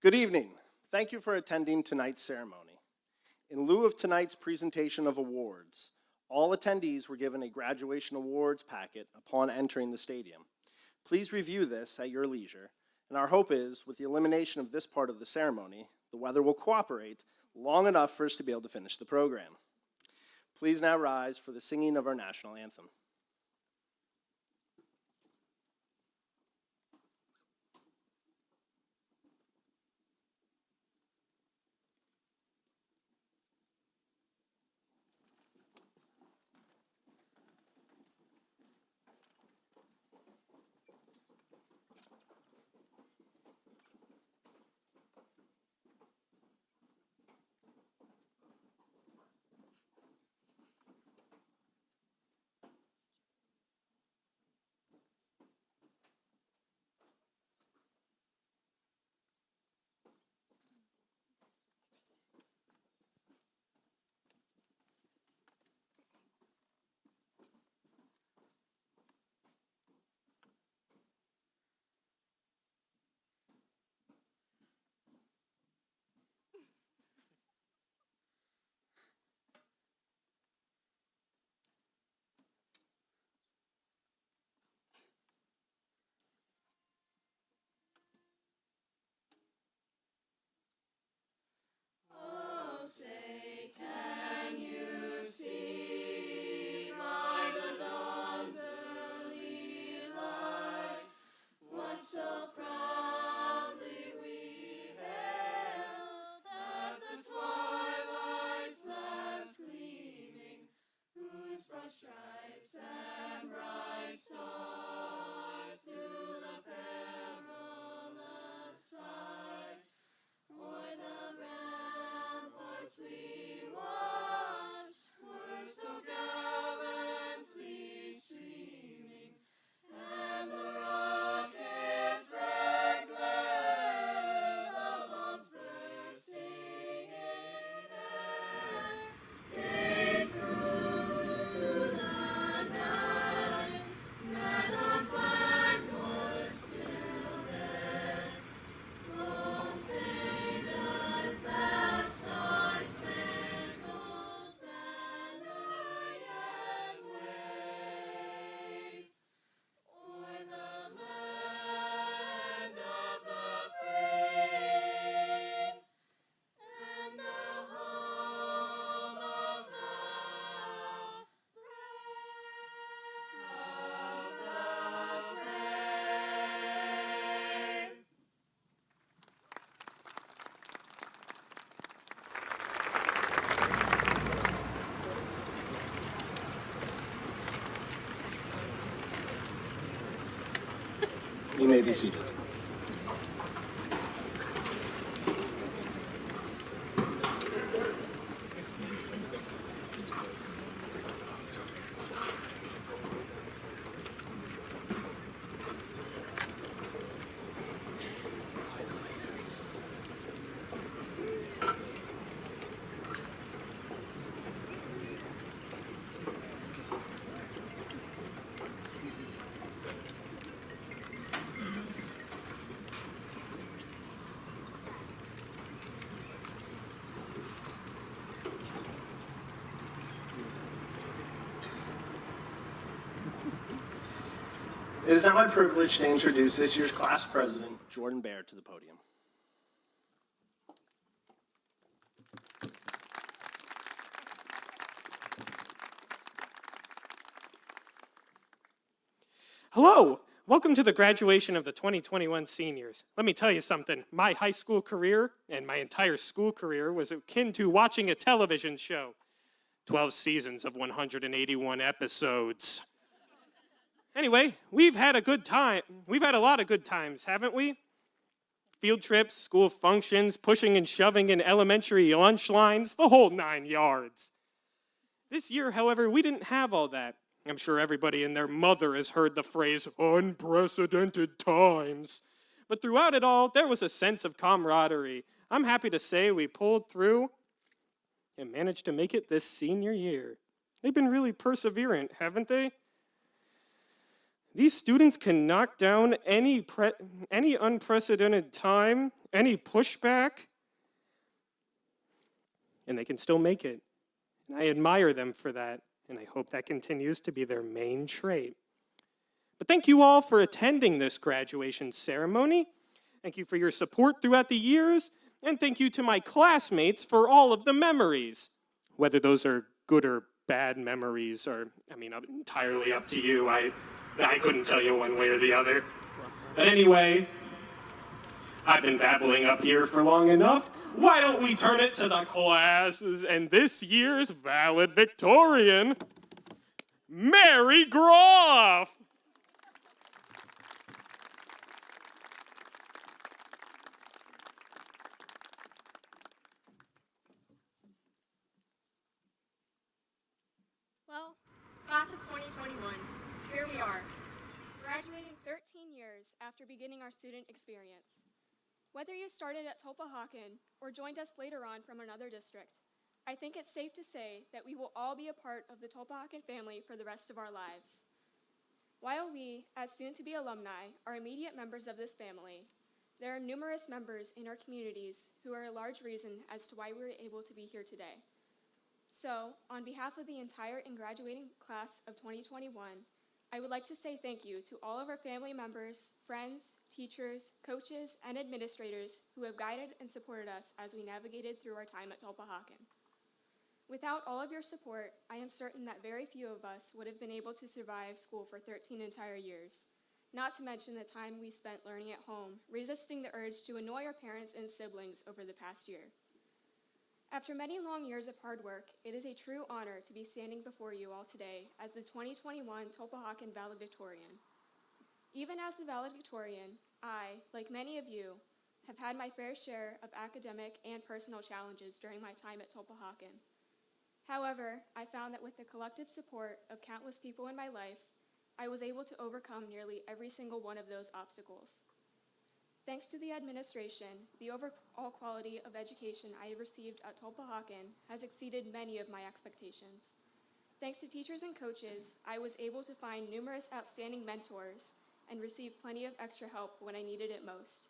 Good evening. Thank you for attending tonight's ceremony. In lieu of tonight's presentation of awards, all attendees were given a graduation awards packet upon entering the stadium. Please review this at your leisure, and our hope is, with the elimination of this part of the ceremony, the weather will cooperate long enough for us to be able to finish the program. Please now rise for the singing of our national anthem. Stripes and bright stars through the perilous fight. O'er the ramparts we watched were so gallantly streaming, and the rocket's red glare, the bombs bursting in air, gave through the night that our flag was still there. Oh, say does that star-spangled banner yet wave o'er the land of the free and the home of the brave. You may be seated. It is now my privilege to introduce this year's class president, Jordan Baird, to the podium. Hello, welcome to the graduation of the 2021 seniors. Let me tell you something, my high school career and my entire school career was akin to watching a television show. 12 seasons of 181 episodes. Anyway, we've had a good time. We've had a lot of good times, haven't we? Field trips, school functions, pushing and shoving in elementary lunch lines, the whole 9 yards. This year, however, we didn't have all that. I'm sure everybody and their mother has heard the phrase, unprecedented times. But throughout it all, there was a sense of camaraderie. I'm happy to say we pulled through and managed to make it this senior year. They've been really perseverant, haven't they? These students can knock down any unprecedented time, any pushback, and they can still make it. And I admire them for that, and I hope that continues to be their main trait. But thank you all for attending this graduation ceremony. Thank you for your support throughout the years, and thank you to my classmates for all of the memories. Whether those are good or bad memories are, entirely up to you. I couldn't tell you one way or the other. But anyway, I've been babbling up here for long enough. Why don't we turn it to the classes and this year's Valedictorian, Mary Groff. Well, class of 2021, here we are, graduating 13 years after beginning our student experience. Whether you started at Tulpehocken or joined us later on from another district, I think it's safe to say that we will all be a part of the Tulpehocken family for the rest of our lives. While we, as soon-to-be alumni, are immediate members of this family, there are numerous members in our communities who are a large reason as to why we were able to be here today. So, on behalf of the entire and graduating class of 2021, I would like to say thank you to all of our family members, friends, teachers, coaches, and administrators who have guided and supported us as we navigated through our time at Tulpehocken. Without all of your support, I am certain that very few of us would have been able to survive school for 13 entire years, not to mention the time we spent learning at home, resisting the urge to annoy our parents and siblings over the past year. After many long years of hard work, it is a true honor to be standing before you all today as the 2021 Tulpehocken Valedictorian. Even as the Valedictorian, I, like many of you, have had my fair share of academic and personal challenges during my time at Tulpehocken. However, I found that with the collective support of countless people in my life, I was able to overcome nearly every single one of those obstacles. Thanks to the administration, the overall quality of education I have received at Tulpehocken has exceeded many of my expectations. Thanks to teachers and coaches, I was able to find numerous outstanding mentors and receive plenty of extra help when I needed it most.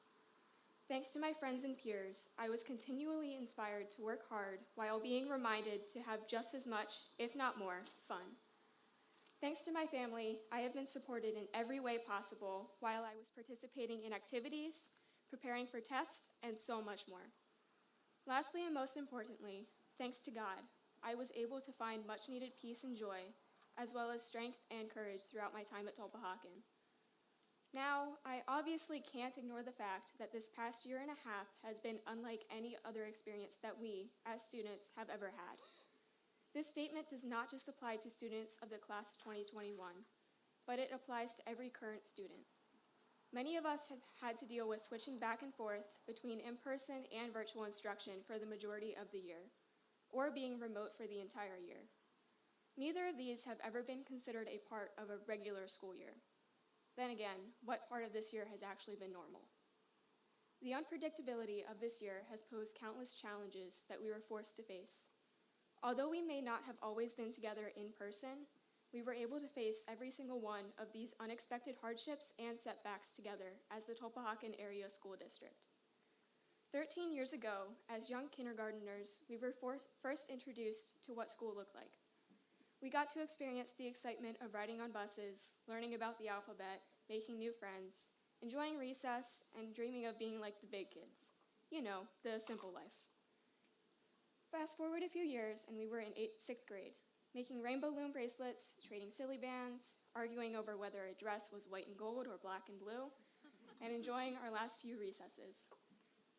Thanks to my friends and peers, I was continually inspired to work hard while being reminded to have just as much, if not more, fun. Thanks to my family, I have been supported in every way possible while I was participating in activities, preparing for tests, and so much more. Lastly and most importantly, thanks to God, I was able to find much needed peace and joy, as well as strength and courage throughout my time at Tulpehocken. Now, I obviously can't ignore the fact that this past year and a half has been unlike any other experience that we, as students, have ever had. This statement does not just apply to students of the class of 2021, but it applies to every current student. Many of us have had to deal with switching back and forth between in-person and virtual instruction for the majority of the year, or being remote for the entire year. Neither of these have ever been considered a part of a regular school year. Then again, what part of this year has actually been normal? The unpredictability of this year has posed countless challenges that we were forced to face. Although we may not have always been together in person, we were able to face every single one of these unexpected hardships and setbacks together as the Tulpehocken Area School District. 13 years ago, as young kindergarteners, we were first introduced to what school looked like. We got to experience the excitement of riding on buses, learning about the alphabet, making new friends, enjoying recess, and dreaming of being like the big kids. You know, the simple life. Fast forward a few years, and we were in 6th grade, making rainbow loom bracelets, trading silly bands, arguing over whether a dress was white and gold or black and blue, and enjoying our last few recesses.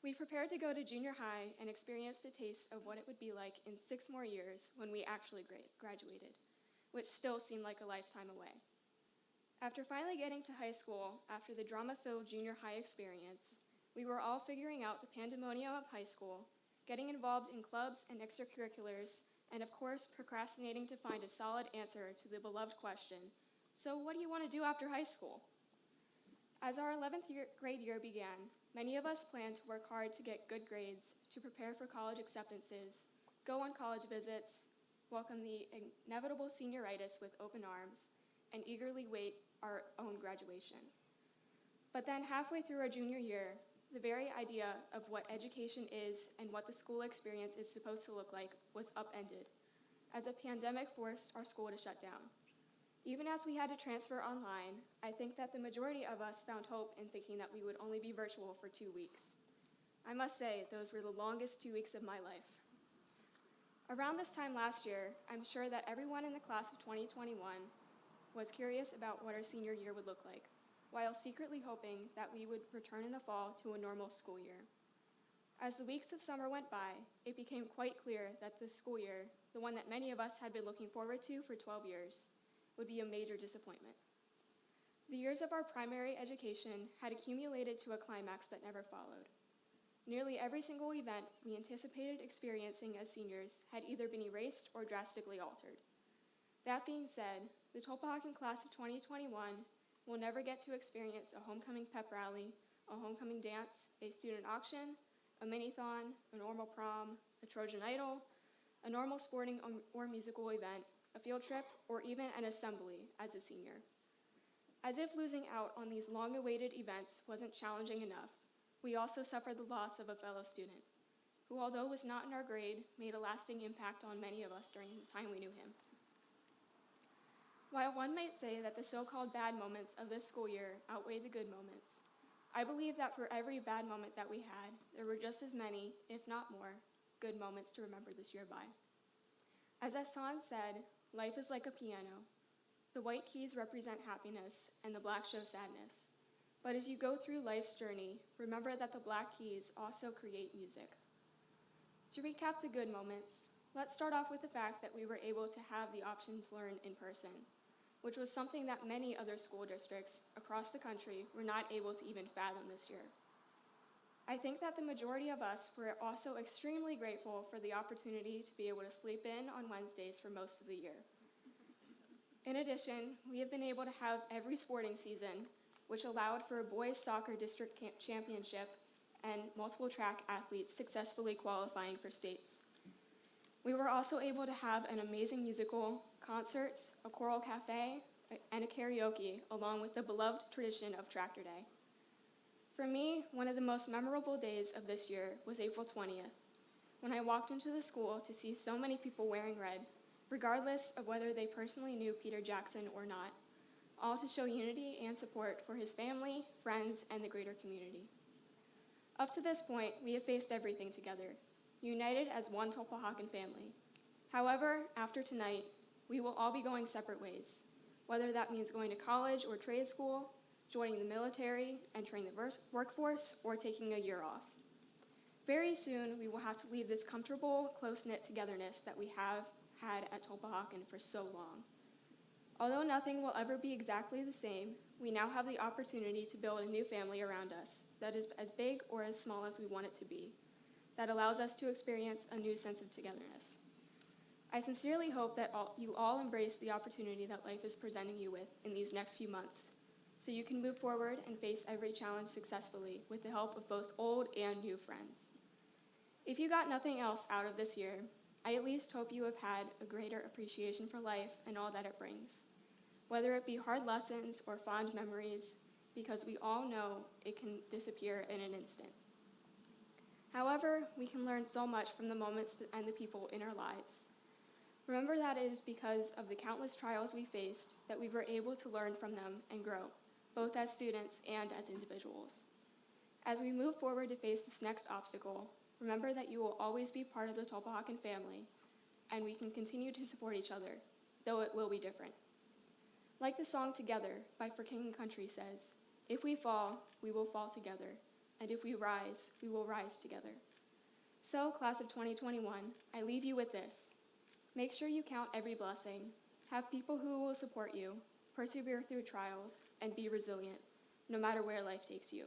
We prepared to go to junior high and experienced a taste of what it would be like in 6 more years when we actually graduated, which still seemed like a lifetime away. After finally getting to high school, after the drama-filled junior high experience, we were all figuring out the pandemonium of high school, getting involved in clubs and extracurriculars, and of course, procrastinating to find a solid answer to the beloved question, so what do you want to do after high school? As our 11th grade year began, many of us planned to work hard to get good grades, to prepare for college acceptances, go on college visits, welcome the inevitable senioritis with open arms, and eagerly wait our own graduation. But then halfway through our junior year, the very idea of what education is and what the school experience is supposed to look like was upended, as a pandemic forced our school to shut down. Even as we had to transfer online, I think that the majority of us found hope in thinking that we would only be virtual for 2 weeks. I must say, those were the longest 2 weeks of my life. Around this time last year, I'm sure that everyone in the class of 2021 was curious about what our senior year would look like, while secretly hoping that we would return in the fall to a normal school year. As the weeks of summer went by, it became quite clear that this school year, the one that many of us had been looking forward to for 12 years, would be a major disappointment. The years of our primary education had accumulated to a climax that never followed. Nearly every single event we anticipated experiencing as seniors had either been erased or drastically altered. That being said, the Tulpehocken class of 2021 will never get to experience a homecoming pep rally, a homecoming dance, a student auction, a mini-thon, a normal prom, a Trojan Idol, a normal sporting or musical event, a field trip, or even an assembly as a senior. As if losing out on these long-awaited events wasn't challenging enough, we also suffered the loss of a fellow student, who, although was not in our grade, made a lasting impact on many of us during the time we knew him. While one might say that the so-called bad moments of this school year outweigh the good moments, I believe that for every bad moment that we had, there were just as many, if not more, good moments to remember this year by. As Hassan said, life is like a piano. The white keys represent happiness, and the black show sadness. But as you go through life's journey, remember that the black keys also create music. To recap the good moments, let's start off with the fact that we were able to have the option to learn in person, which was something that many other school districts across the country were not able to even fathom this year. I think that the majority of us were also extremely grateful for the opportunity to be able to sleep in on Wednesdays for most of the year. In addition, we have been able to have every sporting season, which allowed for a boys soccer district championship and multiple track athletes successfully qualifying for states. We were also able to have an amazing musical, concerts, a choral cafe, and a karaoke, along with the beloved tradition of Tractor Day. For me, one of the most memorable days of this year was April 20th, when I walked into the school to see so many people wearing red, regardless of whether they personally knew Peter Jackson or not, all to show unity and support for his family, friends, and the greater community. Up to this point, we have faced everything together, united as one Tulpehocken family. However, after tonight, we will all be going separate ways, whether that means going to college or trade school, joining the military, entering the workforce, or taking a year off. Very soon, we will have to leave this comfortable, close-knit togetherness that we have had at Tulpehocken for so long. Although nothing will ever be exactly the same, we now have the opportunity to build a new family around us that is as big or as small as we want it to be, that allows us to experience a new sense of togetherness. I sincerely hope that you all embrace the opportunity that life is presenting you with in these next few months, so you can move forward and face every challenge successfully with the help of both old and new friends. If you got nothing else out of this year, I at least hope you have had a greater appreciation for life and all that it brings, whether it be hard lessons or fond memories, because we all know it can disappear in an instant. However, we can learn so much from the moments and the people in our lives. Remember that it is because of the countless trials we faced that we were able to learn from them and grow, both as students and as individuals. As we move forward to face this next obstacle, remember that you will always be part of the Tulpehocken family, and we can continue to support each other, though it will be different. Like the song Together by For King and Country says, "If we fall, we will fall together, and if we rise, we will rise together." So, class of 2021, I leave you with this. Make sure you count every blessing, have people who will support you, persevere through trials, and be resilient, no matter where life takes you.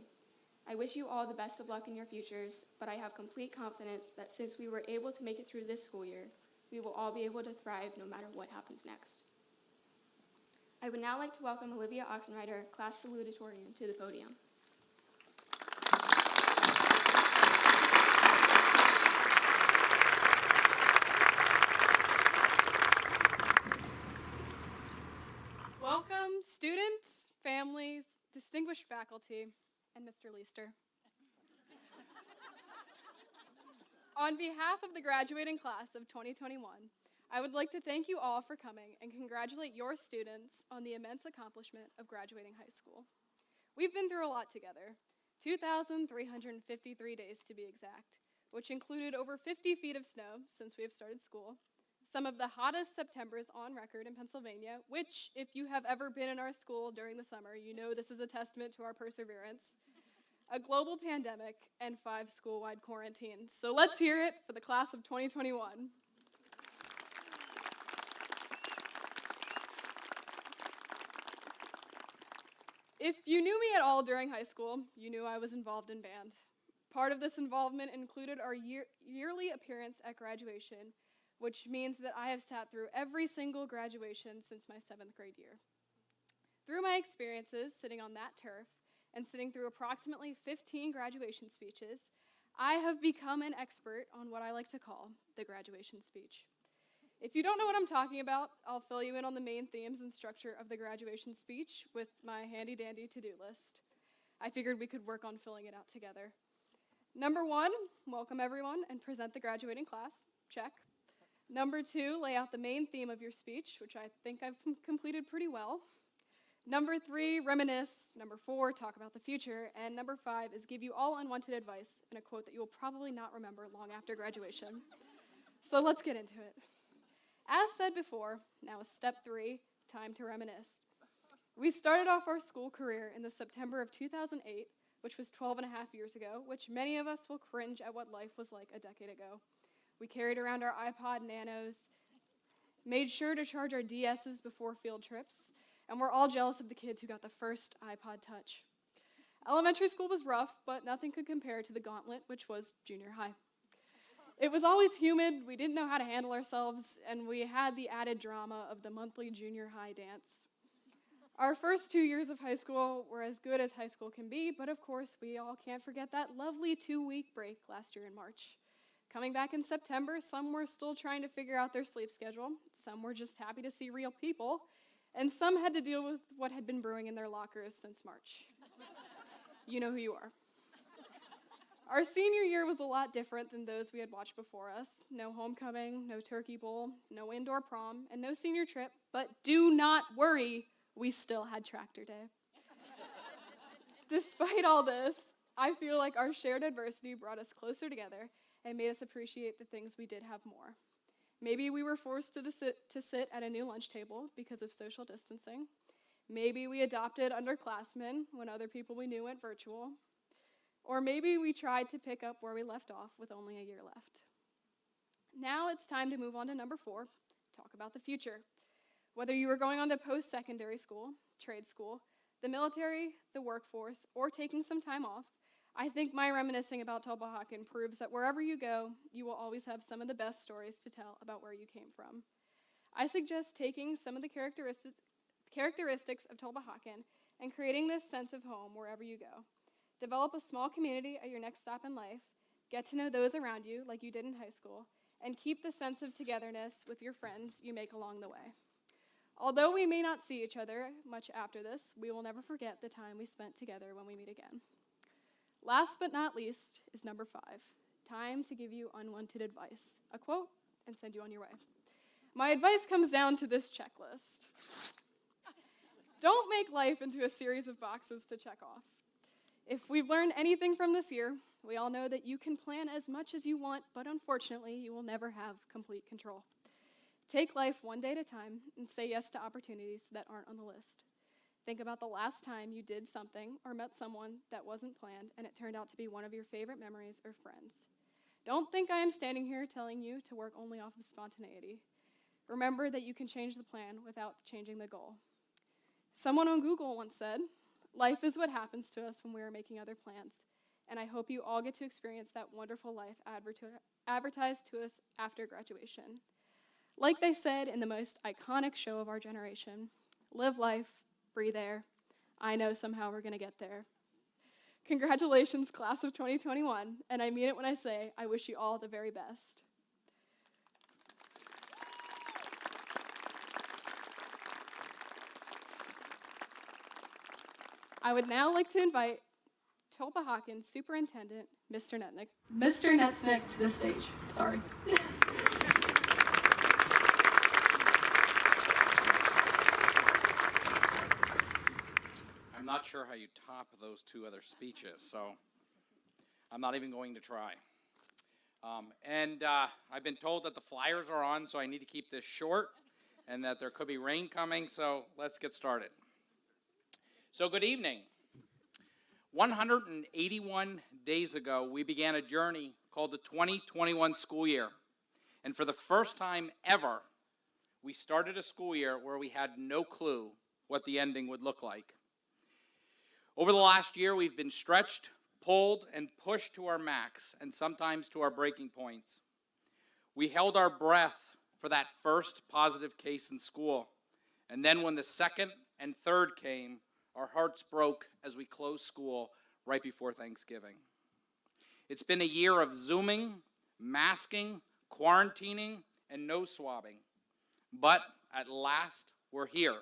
I wish you all the best of luck in your futures, but I have complete confidence that since we were able to make it through this school year, we will all be able to thrive no matter what happens next. I would now like to welcome Olivia Oxenreiter, class salutatorian, to the podium. Welcome, students, faculty, and Mr. Leister. On behalf of the graduating class of 2021, I would like to thank you all for coming and congratulate your students on the immense accomplishment of graduating high school. We've been through a lot together, 2,353 days to be exact, which included over 50 feet of snow since we have started school, some of the hottest Septembers on record in Pennsylvania, which, if you have ever been in our school during the summer, you know this is a testament to our perseverance, a global pandemic, and 5 school-wide quarantines. So let's hear it for the class of 2021. If you knew me at all during high school, you knew I was involved in band. Part of this involvement included our yearly appearance at graduation, which means that I have sat through every single graduation since my 7th grade year. Through my experiences sitting on that turf and sitting through approximately 15 graduation speeches, I have become an expert on what I like to call the graduation speech. If you don't know what I'm talking about, I'll fill you in on the main themes and structure of the graduation speech with my handy-dandy to-do list. I figured we could work on filling it out together. Number 1, welcome everyone and present the graduating class. Check. Number 2, lay out the main theme of your speech, which I think I've completed pretty well. Number 3, reminisce. Number 4, talk about the future. And number 5 is give you all unwanted advice in a quote that you will probably not remember long after graduation. So let's get into it. As said before, now is step 3, time to reminisce. We started off our school career in the September of 2008, which was 12 and a half years ago, which many of us will cringe at what life was like a decade ago. We carried around our iPod Nanos, made sure to charge our DSs before field trips, and we're all jealous of the kids who got the first iPod Touch. Elementary school was rough, but nothing could compare to the gauntlet, which was junior high. It was always humid, we didn't know how to handle ourselves, and we had the added drama of the monthly junior high dance. Our first 2 years of high school were as good as high school can be, but of course we all can't forget that lovely 2-week break last year in March. Coming back in September, some were still trying to figure out their sleep schedule, some were just happy to see real people, and some had to deal with what had been brewing in their lockers since March. You know who you are. Our senior year was a lot different than those we had watched before us. No homecoming, no turkey bowl, no indoor prom, and no senior trip, but do not worry, we still had tractor day. Despite all this, I feel like our shared adversity brought us closer together and made us appreciate the things we did have more. Maybe we were forced to sit at a new lunch table because of social distancing. Maybe we adopted underclassmen when other people we knew went virtual. Or maybe we tried to pick up where we left off with only a year left. Now it's time to move on to number 4, talk about the future. Whether you are going on to post-secondary school, trade school, the military, the workforce, or taking some time off, I think my reminiscing about Tulpehocken proves that wherever you go, you will always have some of the best stories to tell about where you came from. I suggest taking some of the characteristics of Tulpehocken and creating this sense of home wherever you go. Develop a small community at your next stop in life, get to know those around you like you did in high school, and keep the sense of togetherness with your friends you make along the way. Although we may not see each other much after this, we will never forget the time we spent together when we meet again. Last but not least is number 5, time to give you unwanted advice, a quote, and send you on your way. My advice comes down to this checklist. Don't make life into a series of boxes to check off. If we've learned anything from this year, we all know that you can plan as much as you want, but unfortunately, you will never have complete control. Take life one day at a time and say yes to opportunities that aren't on the list. Think about the last time you did something or met someone that wasn't planned and it turned out to be one of your favorite memories or friends. Don't think I am standing here telling you to work only off of spontaneity. Remember that you can change the plan without changing the goal. Someone on Google once said, "Life is what happens to us when we are making other plans." And I hope you all get to experience that wonderful life advertised to us after graduation. Like they said in the most iconic show of our generation, live life, breathe air. I know somehow we're going to get there. Congratulations, class of 2021, and I mean it when I say I wish you all the very best. I would now like to invite Tulpehocken Superintendent, Mr. Netznick to the stage. Sorry. I'm not sure how you top those two other speeches, so I'm not even going to try. I've been told that the flyers are on, so I need to keep this short, and that there could be rain coming, so let's get started. So good evening. 181 days ago, we began a journey called the 2021 school year. And for the first time ever, we started a school year where we had no clue what the ending would look like. Over the last year, we've been stretched, pulled, and pushed to our max, and sometimes to our breaking points. We held our breath for that first positive case in school. And then when the second and third came, our hearts broke as we closed school right before Thanksgiving. It's been a year of Zooming, masking, quarantining, and nose swabbing. But at last, we're here,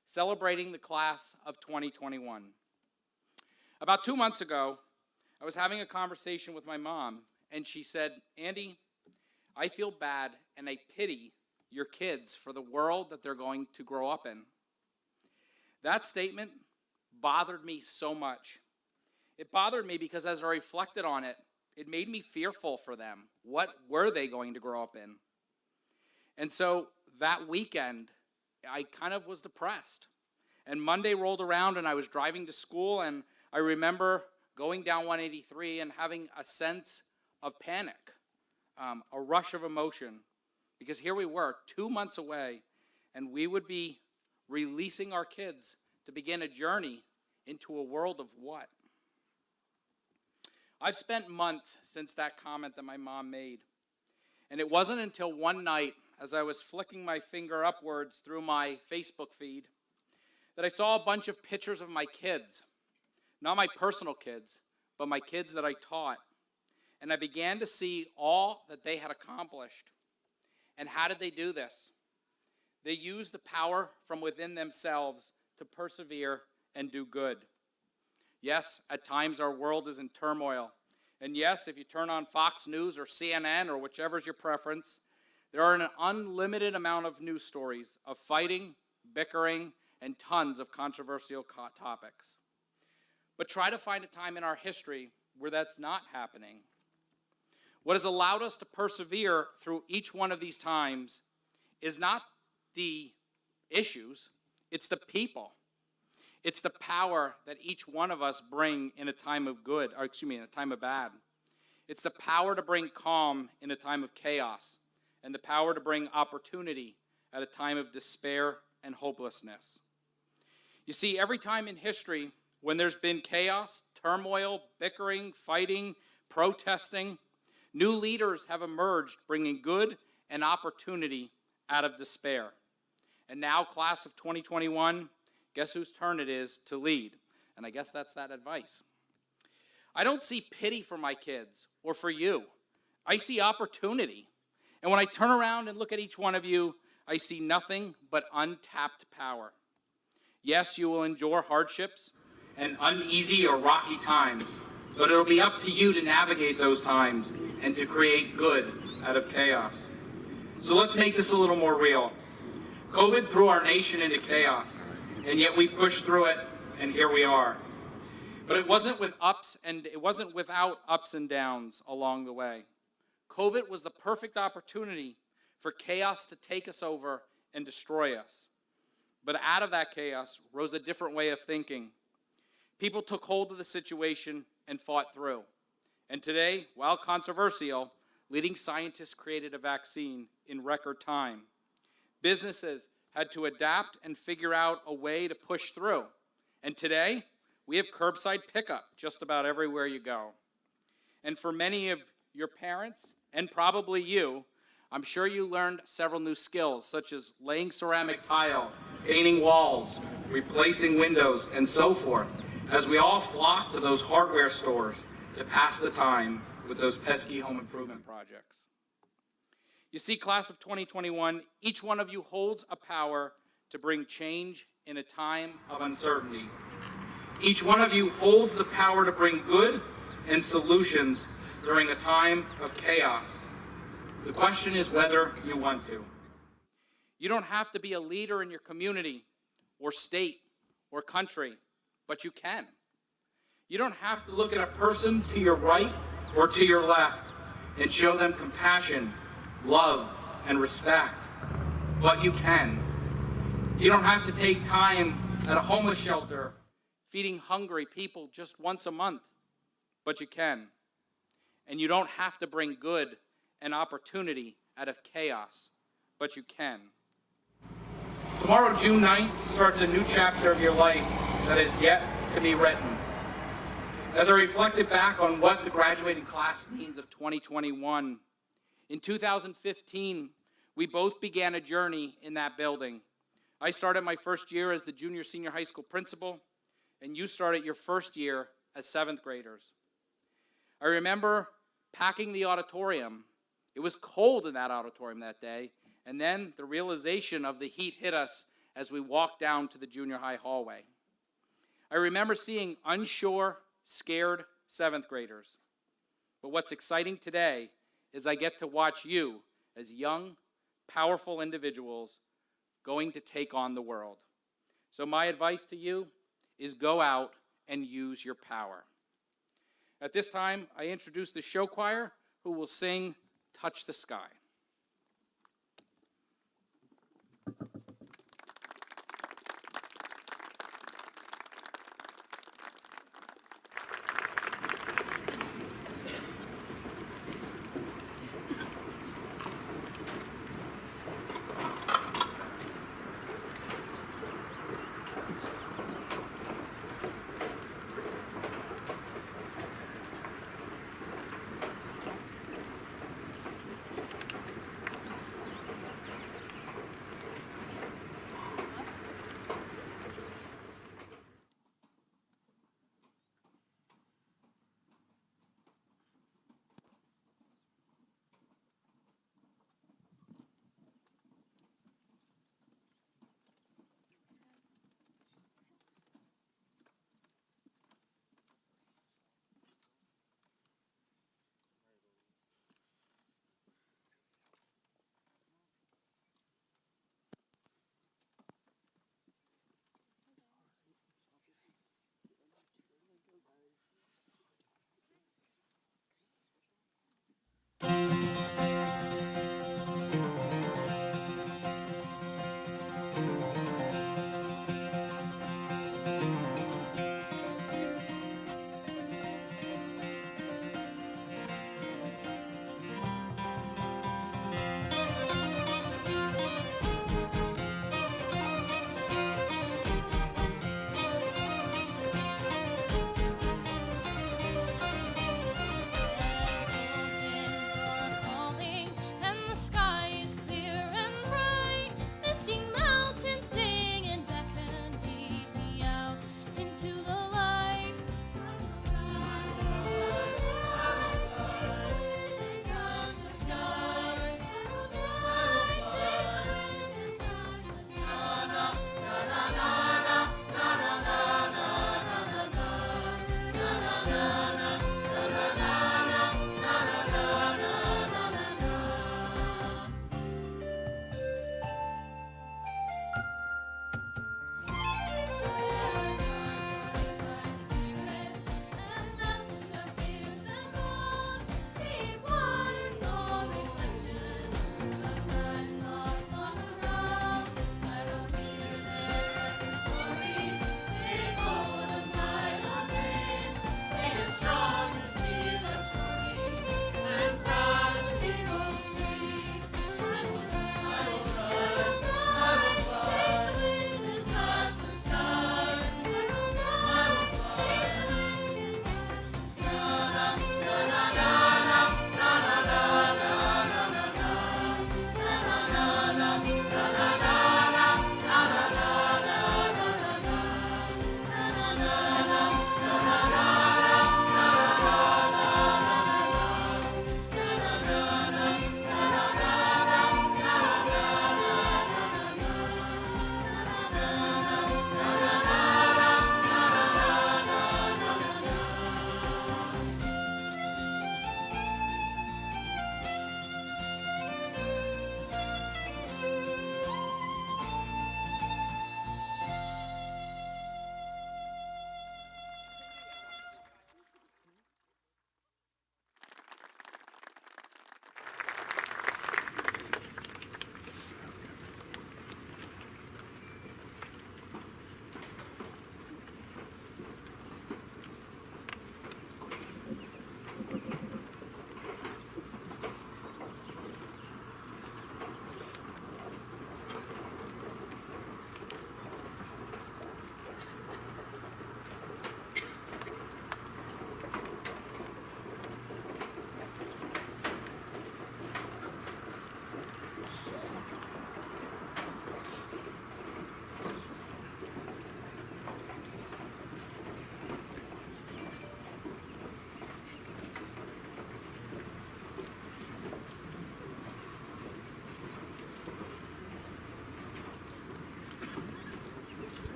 celebrating the class of 2021. About 2 months ago, I was having a conversation with my mom, and she said, "Andy, I feel bad and I pity your kids for the world that they're going to grow up in." That statement bothered me so much. It bothered me because as I reflected on it, it made me fearful for them. What were they going to grow up in? And so that weekend, I kind of was depressed. And Monday rolled around and I was driving to school, and I remember going down 183 and having a sense of panic, a rush of emotion, because here we were 2 months away, and we would be releasing our kids to begin a journey into a world of what? I've spent months since that comment that my mom made, and it wasn't until one night as I was flicking my finger upwards through my Facebook feed that I saw a bunch of pictures of my kids. Not my personal kids, but my kids that I taught. And I began to see all that they had accomplished. And how did they do this? They used the power from within themselves to persevere and do good. Yes, at times our world is in turmoil. And yes, if you turn on Fox News or CNN or whichever is your preference, there are an unlimited amount of news stories of fighting, bickering, and tons of controversial topics. But try to find a time in our history where that's not happening. What has allowed us to persevere through each one of these times is not the issues, it's the people. It's the power that each one of us bring in a time of good, in a time of bad. It's the power to bring calm in a time of chaos, and the power to bring opportunity at a time of despair and hopelessness. You see, every time in history when there's been chaos, turmoil, bickering, fighting, protesting, new leaders have emerged bringing good and opportunity out of despair. And now, class of 2021, guess whose turn it is to lead? And I guess that's that advice. I don't see pity for my kids or for you. I see opportunity. And when I turn around and look at each one of you, I see nothing but untapped power. Yes, you will endure hardships and uneasy or rocky times, but it'll be up to you to navigate those times and to create good out of chaos. So let's make this a little more real. COVID threw our nation into chaos, and yet we pushed through it, and here we are. But it wasn't without ups and downs along the way. COVID was the perfect opportunity for chaos to take us over and destroy us. But out of that chaos rose a different way of thinking. People took hold of the situation and fought through. And today, while controversial, leading scientists created a vaccine in record time. Businesses had to adapt and figure out a way to push through. And today, we have curbside pickup just about everywhere you go. And for many of your parents, and probably you, I'm sure you learned several new skills, such as laying ceramic tile, painting walls, replacing windows, and so forth, as we all flock to those hardware stores to pass the time with those pesky home improvement projects. You see, class of 2021, each one of you holds a power to bring change in a time of uncertainty. Each one of you holds the power to bring good and solutions during a time of chaos. The question is whether you want to. You don't have to be a leader in your community or state or country, but you can. You don't have to look at a person to your right or to your left and show them compassion, love, and respect, but you can. You don't have to take time at a homeless shelter feeding hungry people just once a month, but you can. And you don't have to bring good and opportunity out of chaos, but you can. Tomorrow, June 9th, starts a new chapter of your life that is yet to be written. As I reflected back on what the graduating class means of 2021, in 2015, we both began a journey in that building. I started my first year as the junior-senior high school principal, and you started your first year as 7th graders. I remember packing the auditorium. It was cold in that auditorium that day, and then the realization of the heat hit us as we walked down to the junior high hallway. I remember seeing unsure, scared 7th graders. But what's exciting today is I get to watch you as young, powerful individuals going to take on the world. So my advice to you is go out and use your power. At this time, I introduce the show choir who will sing Touch the Sky.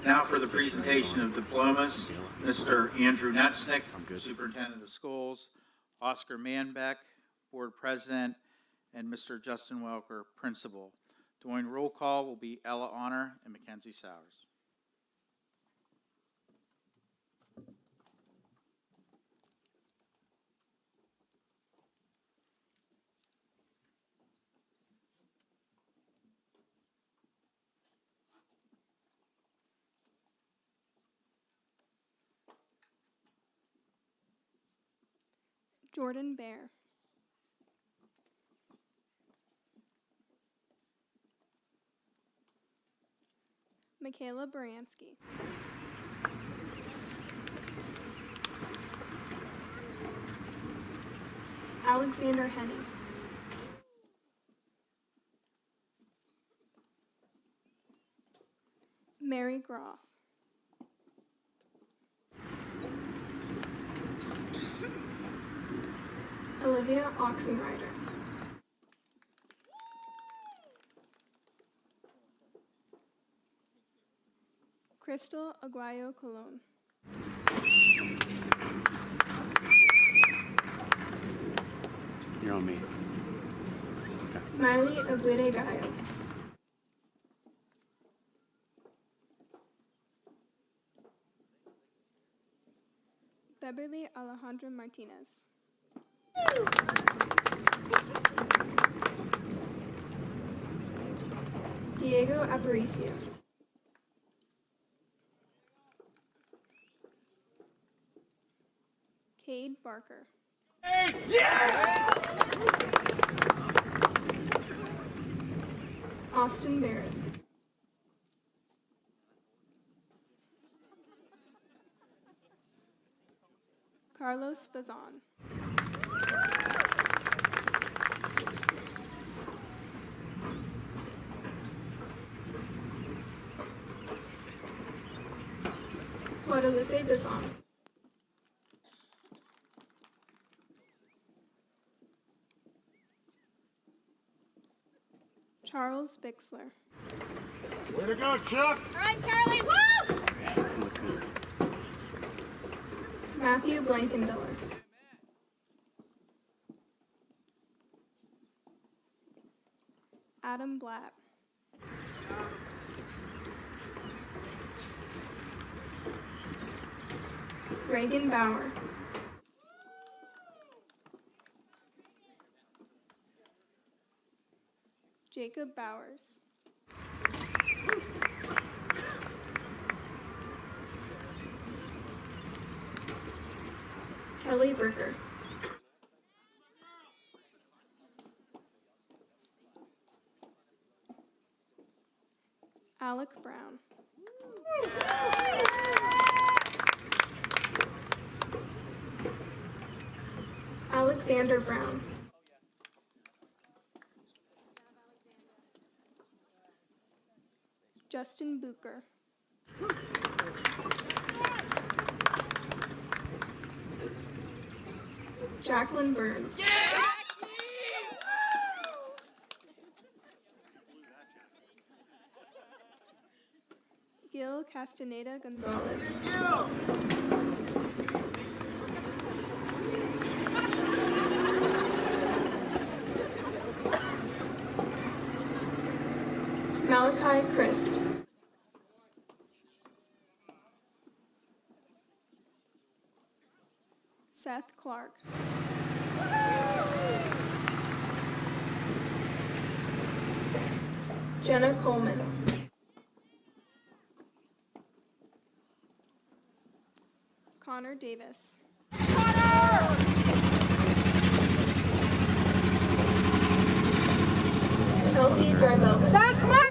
Now for the presentation of diplomas, Mr. Andrew Netznick, Superintendent of Schools, Oscar Manbeck, Board President, and Mr. Justin Welker, Principal. Doing roll call will be Ella Honor and Mackenzie Sowers. Jordan Bear. Michaela Baranski. Alexander Henny. Mary Groff. Olivia Oxenrider. Crystal Aguayo Colon. You're on me. Miley Aguirre Gallo. Beverly Alejandra Martinez. Diego Aparicio. Cade Barker. Austin Barrett. Carlos Bazan. Guadalupe Bazan. Charles Bixler. Way to go, Chuck! All right, Charlie, woo! Doesn't look good. Matthew Blankenmiller. Adam Blatt. Reagan Bauer. Jacob Bowers. Kelly Bricker. Alec Brown. Alexander Brown. Justin Bucher. Jacqueline Burns. Gil Castaneda Gonzalez. Malachi Christ. Seth Clark. Jenna Coleman. Connor Davis. Kelsey Drybell. Come on!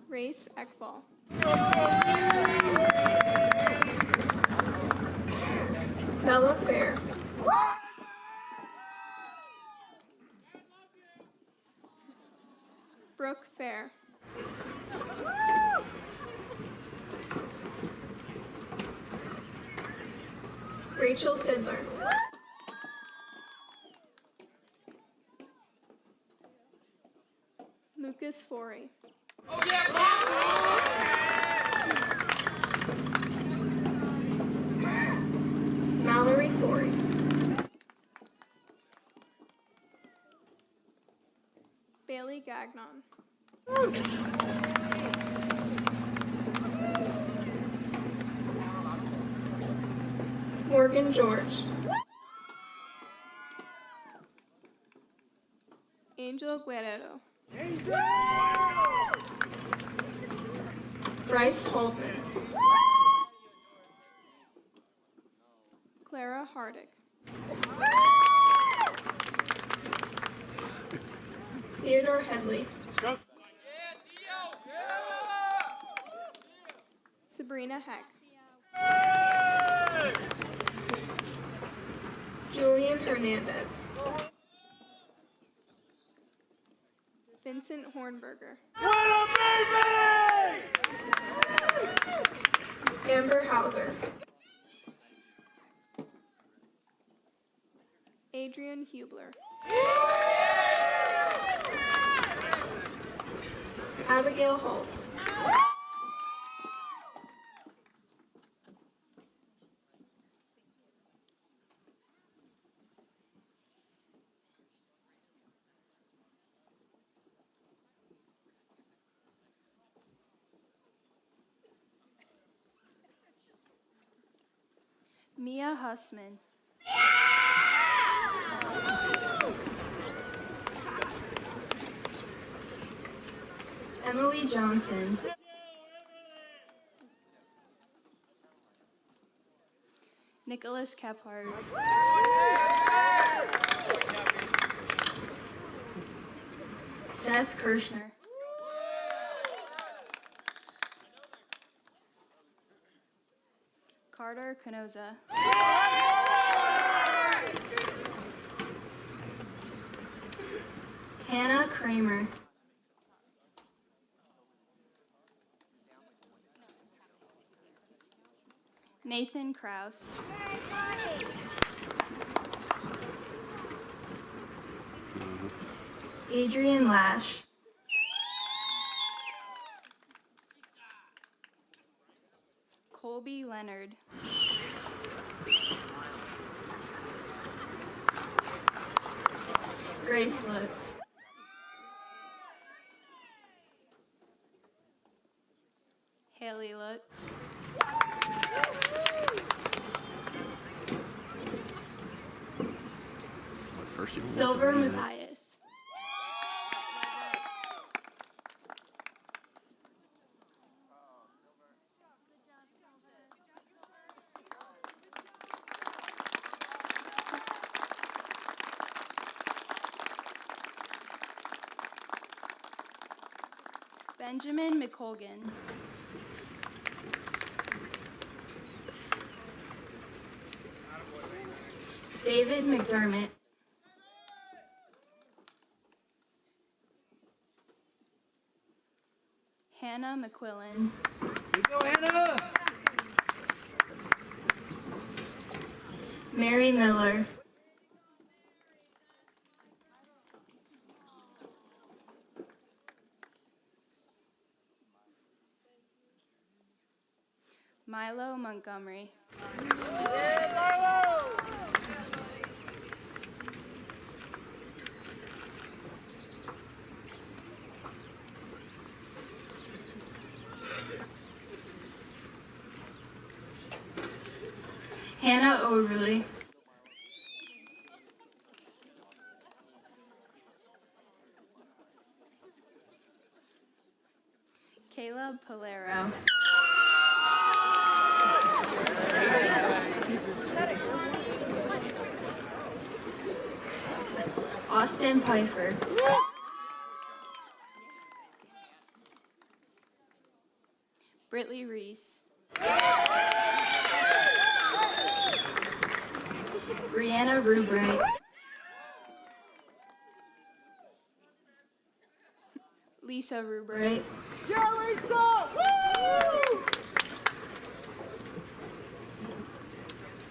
Race Ekval. Bella Fair. Brooke Fair. Rachel Fiddler. Lucas Forey. Mallory Forey. Bailey Gagnon. Morgan George. Angel Guerrero. Bryce Holden. Clara Hardick. Theodore Headley. Sabrina Heck. Julian Hernandez. Vincent Hornberger. Amber Hauser. Adrian Hubler. Abigail Hulse. Mia Hussman. Emily Johnson. Nicholas Kephart. Seth Kirshner. Carter Canoza. Hannah Kramer. Nathan Kraus. Adrian Lash. Colby Leonard. Grace Lutz. Haley Lutz. Silver Matthias. Benjamin McColgan. David McDermott. Hannah McQuillan. Mary Miller. Milo Montgomery. Hannah O'Reilly. Caleb Polero. Austin Pfeiffer. Britley Reese. Brianna Rubright. Lisa Rubright. Yeah, Lisa! Woo!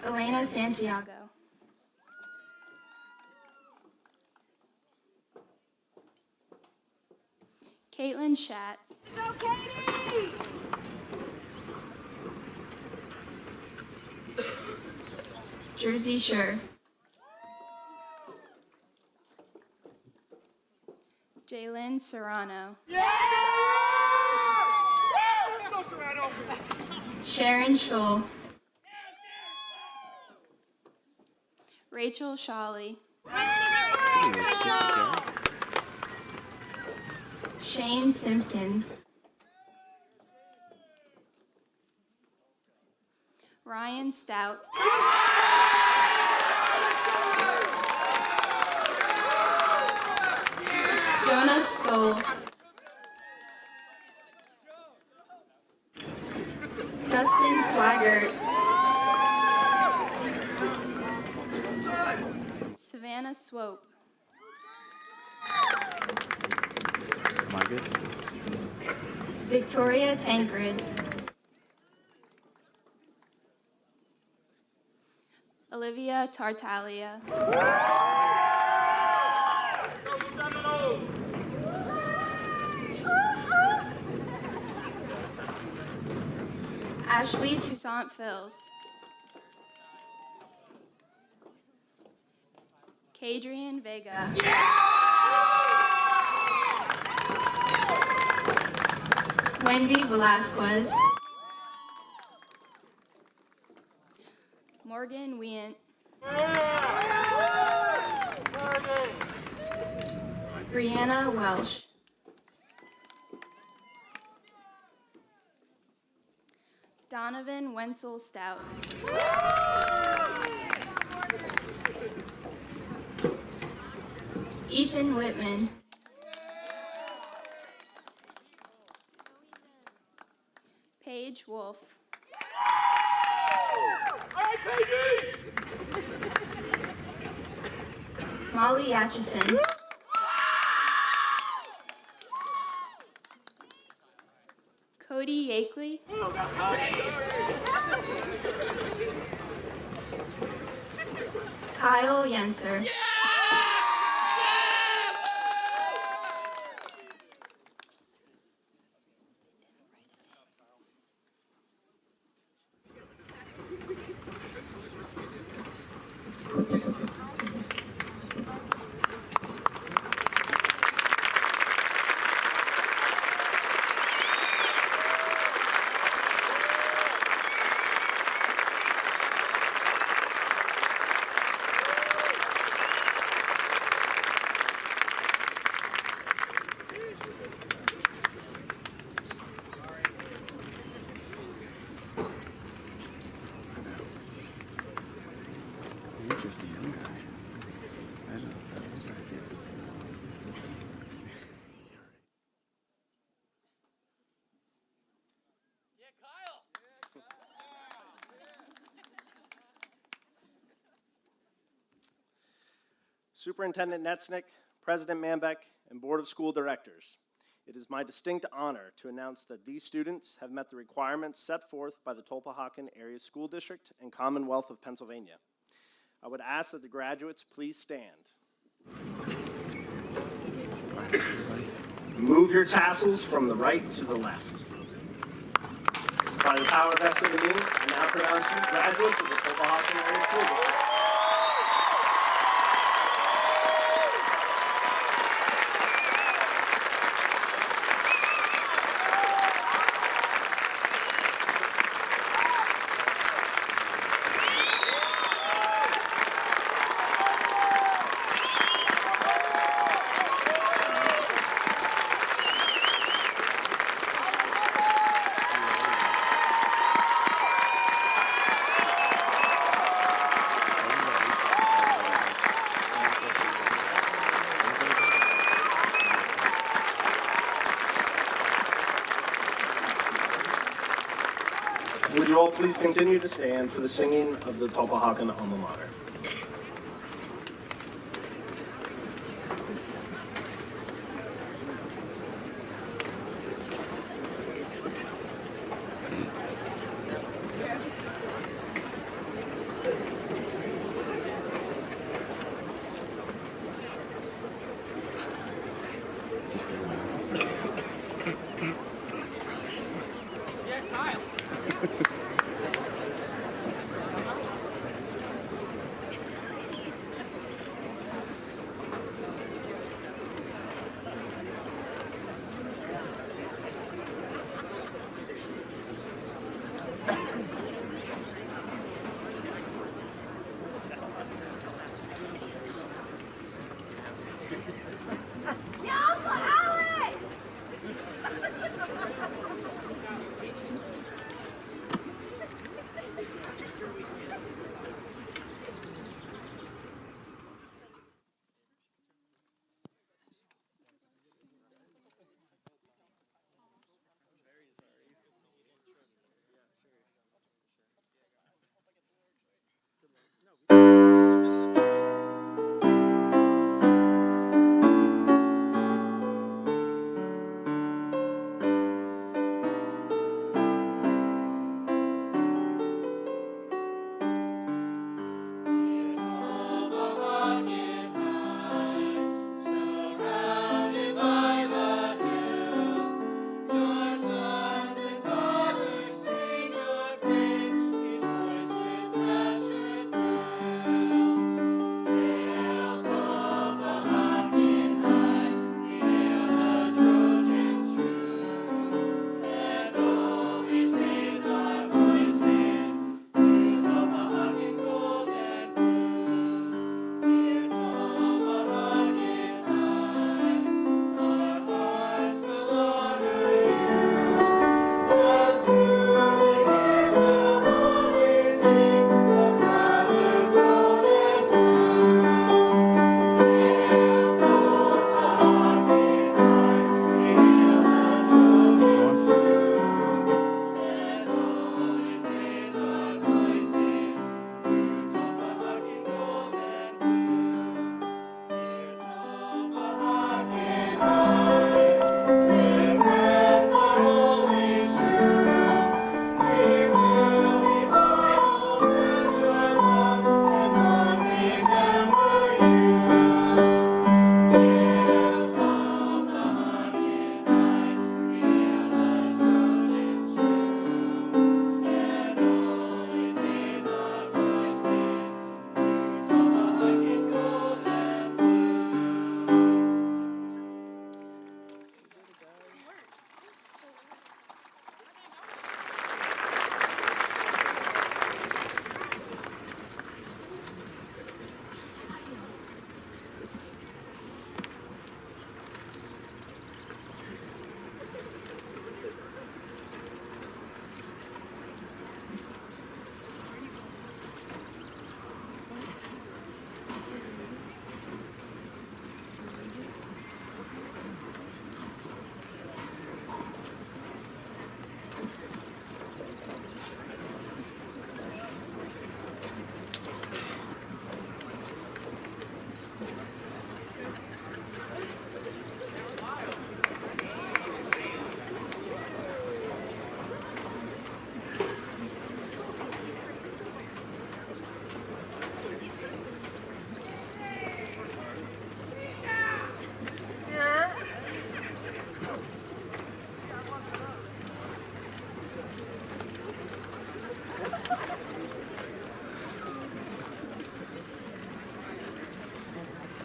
Elena Santiago. Caitlin Schatz. Go, Katie! Jersey Sher. Jalen Serrano. Go, Serrano! Sharon Scholl. Rachel Shawley. Shane Simpkins. Ryan Stout. Jonah Stoll. Dustin Swaggart. Savannah Swope. Am I good? Victoria Tancred. Olivia Tartaglia. Ashley Toussaint Fills. Kadrian Vega. Wendy Velasquez. Morgan Weant. Brianna Welsh. Donovan Wenzel Stout. Ethan Whitman. Paige Wolf. Molly Atchison. Cody Yakeley. Kyle Yenser. You're just a young guy. I don't know if that was right here. Superintendent Netznick, President Manbeck, and Board of School Directors, it is my distinct honor to announce that these students have met the requirements set forth by the Tulpehocken Area School District and Commonwealth of Pennsylvania. I would ask that the graduates please stand. Move your tassels from the right to the left. By the power vested in me, I now pronounce you graduates of the Tulpehocken Area School District. Would you all please continue to stand for the singing of the Tulpehocken alma mater? Just go. Surrounded by the hills, your sons and daughters sing your praise. Each voice with rapture thrills. Hail Tulpehocken high, we hail the Trojans true, and always raise our voices to Tulpehocken gold and blue. Dear Tulpehocken high, our hearts will honor you, as through the years we'll always sing of brothers gold and blue. Hail Tulpehocken high, we hail the Trojans true, and always raise our voices to Tulpehocken gold and blue. Dear Tulpehocken high, where friends are always true, we will be mindful of your love and long remember you. Hail Tulpehocken high, we hail the Trojans true, and always raise our voices to Tulpehocken gold and blue.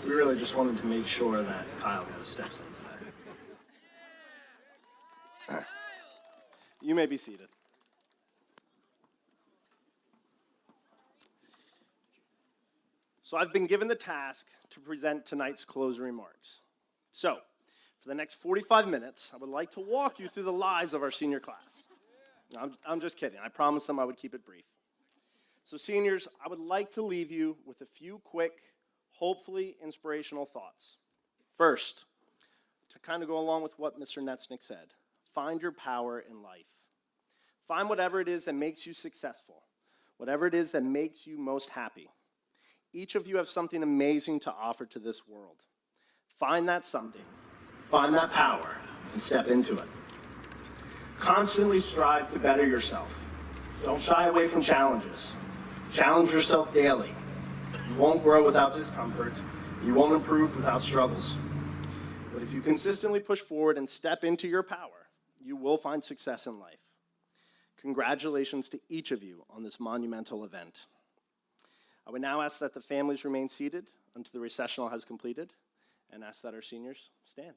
We really just wanted to make sure that Kyle has steps in today. You may be seated. So I've been given the task to present tonight's closing remarks. So, for the next 45 minutes, I would like to walk you through the lives of our senior class. No, I'm just kidding. I promised them I would keep it brief. So seniors, I would like to leave you with a few quick, hopefully inspirational thoughts. First, to kind of go along with what Mr. Netznick said, find your power in life. Find whatever it is that makes you successful, whatever it is that makes you most happy. Each of you have something amazing to offer to this world. Find that something, find that power, and step into it. Constantly strive to better yourself. Don't shy away from challenges. Challenge yourself daily. You won't grow without discomfort. You won't improve without struggles. But if you consistently push forward and step into your power, you will find success in life. Congratulations to each of you on this monumental event. I would now ask that the families remain seated until the recessional has completed, and ask that our seniors stand.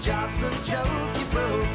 Job's a joke you broke.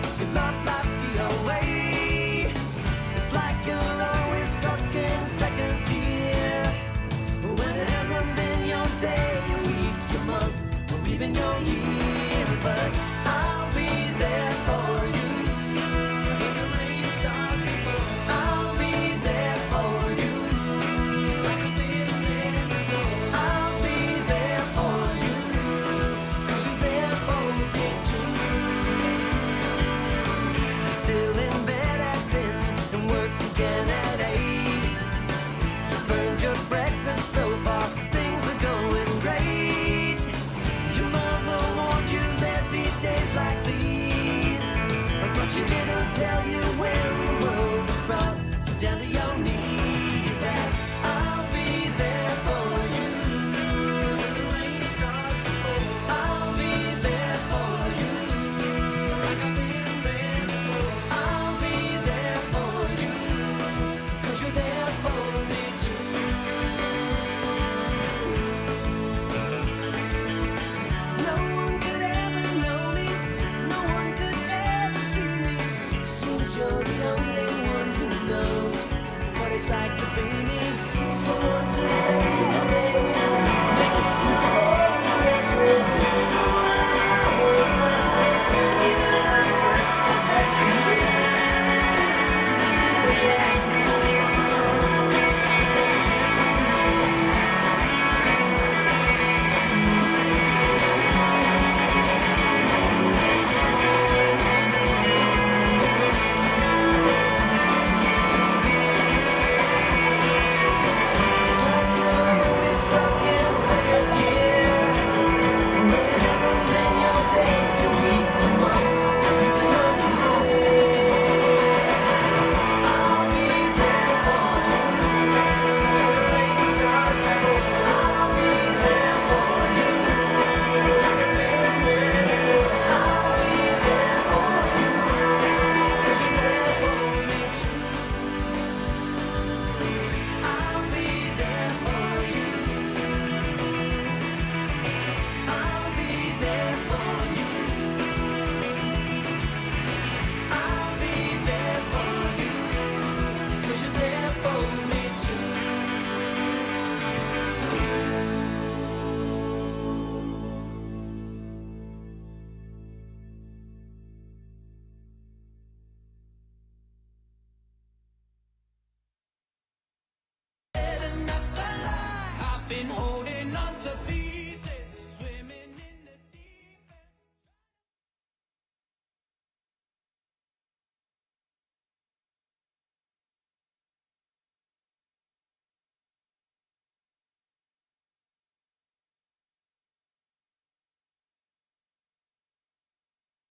none to fear.